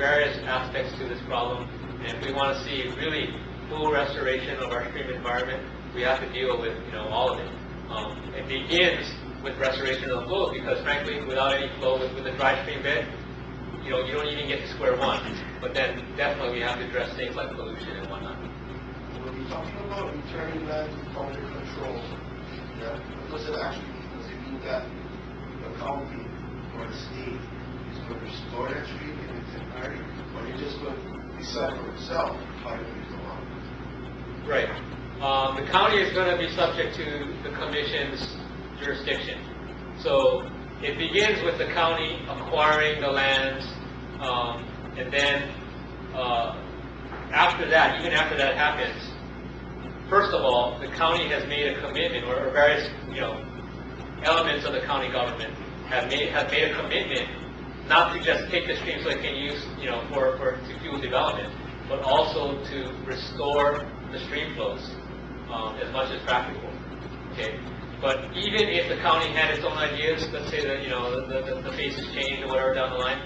various aspects to this problem, and if we want to see really full restoration of our stream environment, we have to deal with all of it. It begins with restoration of the flow, because frankly, without any flow with a dry stream bed, you don't even get to square one. But then definitely we have to address things like pollution and whatnot. When you're talking about returning land under control, yeah, what does it actually mean? Does it mean that the county or the state is going to restore that stream in its entirety, or you're just going to decide for itself how to use the water? Right. The county is going to be subject to the commission's jurisdiction. So it begins with the county acquiring the lands, and then after that, even after that happens, first of all, the county has made a commitment, or various elements of the county government have made a commitment not to just take the stream so it can use to fuel development, but also to restore the stream flows as much as practical. Okay. But even if the county had its own ideas, let's say that the faces change or whatever down the line,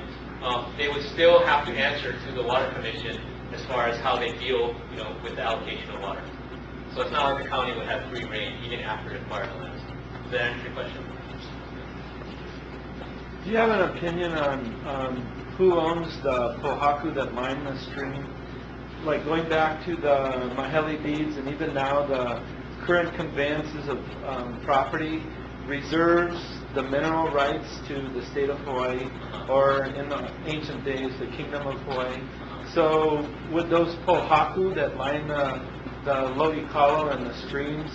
they would still have to answer to the Water Commission as far as how they deal with the allocation of water. So it's not like the county would have free reign even after it acquired the lands. Does that answer your question? Do you have an opinion on who owns the pohaku that mine the stream? Like going back to the Mahele deeds, and even now the current conveyances of property reserves the mineral rights to the state of Hawaii, or in the ancient days, the Kingdom of Hawaii. So would those pohaku that line the lo'ikalo and the streams,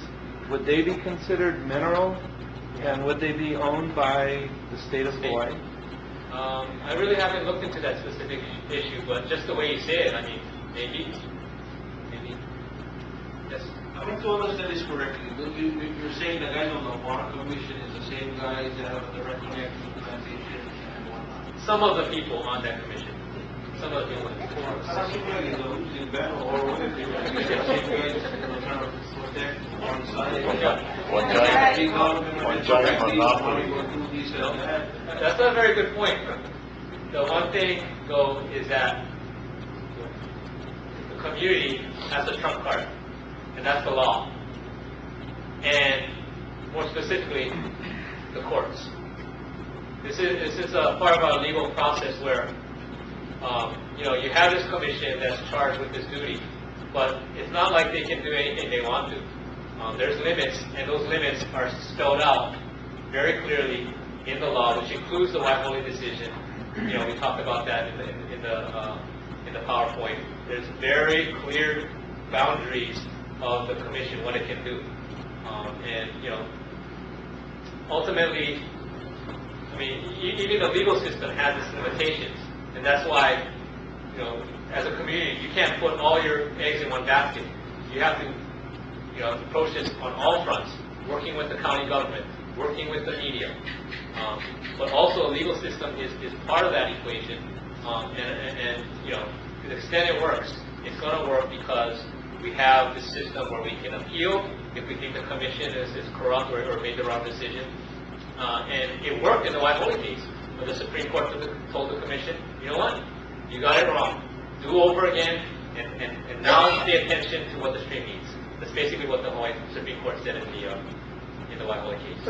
would they be considered mineral, and would they be owned by the state of Hawaii? I really haven't looked into that specific issue, but just the way you say it, I mean, maybe. Yes. I want to understand this correctly. You're saying the guys on the Water Commission is the same guys that have a direct connection to plantation and whatnot? Some of the people on that commission. Some of the people. That's a very good point. The one thing, though, is that the community has a trump card, and that's the law. And more specifically, the courts. This is a part of our legal process where you have this commission that's charged with this duty, but it's not like they can do anything they want to. There's limits, and those limits are spelled out very clearly in the law, which includes the Waiholi decision. We talked about that in the PowerPoint. There's very clear boundaries of the commission, what it can do, and ultimately, I mean, even the legal system has its limitations, and that's why, as a community, you can't put all your eggs in one basket. You have to, approach this on all fronts, working with the county government, working with the media, but also the legal system is part of that equation, and to the extent it works, it's going to work because we have this system where we can appeal if we think the commission is corrupt or made the wrong decision. And it worked in the Waiholi case, where the Supreme Court told the commission, you know what, you got it wrong. Do over again, and now pay attention to what the stream needs. That's basically what the Hawaii Supreme Court said in the Waiholi case.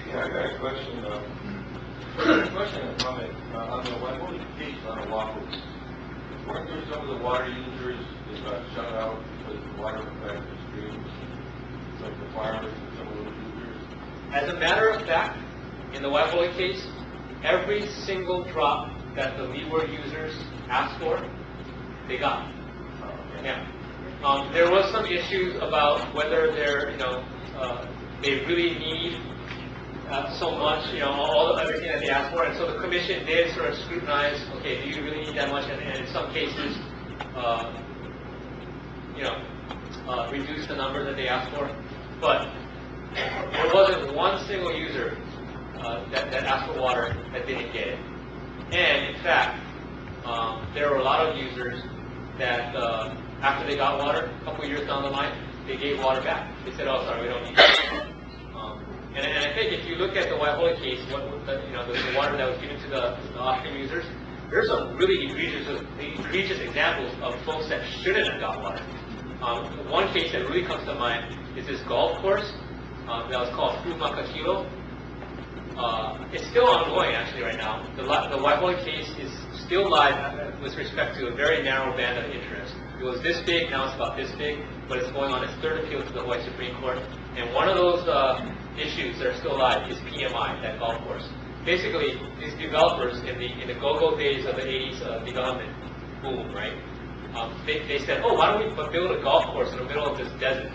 Yeah, I got a question. Question and comment on the Waiholi case on Oahu. Weren't there some of the water users that got shut out because the water affected the streams, like the farmers and some of those users? As a matter of fact, in the Waiholi case, every single drop that the leeward users asked for, they got. Yeah. There was some issues about whether they're, they really need so much, everything that they asked for, and so the commission did sort of scrutinize, okay, do you really need that much, and in some cases, reduce the number that they asked for, but there wasn't one single user that asked for water that didn't get it. And in fact, there were a lot of users that after they got water, a couple years down the line, they gave water back. They said, oh, sorry, we don't need it. And I think if you look at the Waiholi case, the water that was given to the off-stream users, there's some really egregious examples of folks that shouldn't have got water. One case that really comes to mind is this golf course that was called Fumakakilo. It's still ongoing actually right now. The Waihoi case is still live with respect to a very narrow band of interest. It was this big, now it's about this big, but it's going on its third appeal to the Hawaii Supreme Court. And one of those issues that are still live is PMI, that golf course. Basically, these developers in the go-go days of the 80s development boom, right? They said, oh, why don't we build a golf course in the middle of this desert?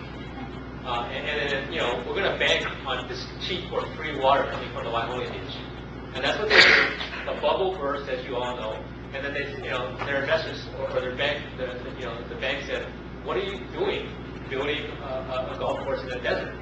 And then, you know, we're going to bank on this cheap or free water coming from the Waihoi Beach. And that's what they did. The bubble burst, as you all know. And then they, you know, their investors or their bank, the bank said, what are you doing, building a golf course in the desert?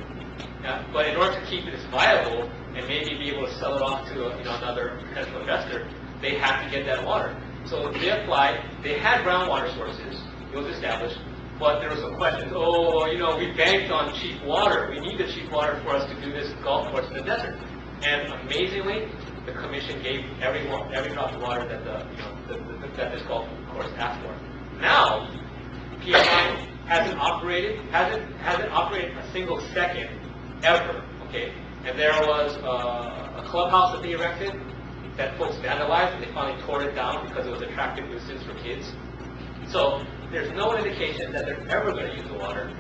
But in order to keep it viable and maybe be able to sell it off to another potential investor, they have to get that water. So they applied. They had groundwater sources. It was established. But there was some questions. Oh, you know, we banked on cheap water. We need the cheap water for us to do this golf course in the desert. And amazingly, the commission gave every drop of water that that this golf course asked for. Now, PMI hasn't operated a single second ever. Okay, and there was a clubhouse that they erected that folks vandalized, and they finally tore it down because it was attractive nuisance for kids. So there's no indication that they're ever going to use the water,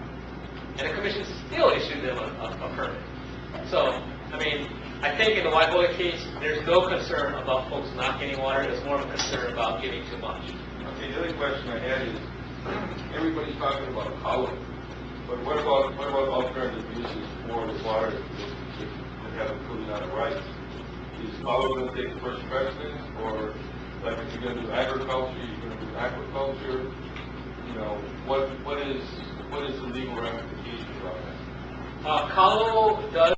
and the commission still issued them a permit. So, I mean, I think in the Waihoi case, there's no concern about folks not getting water. It's more of a concern about giving too much. Okay, the other question I had is, everybody's talking about color, but what about alternative uses for the water that haven't proven out right? Is color going to take first precedence, or like if you're going to do agriculture, you're going to do aquaculture? You know, what is the legal ramification about that? Kalo does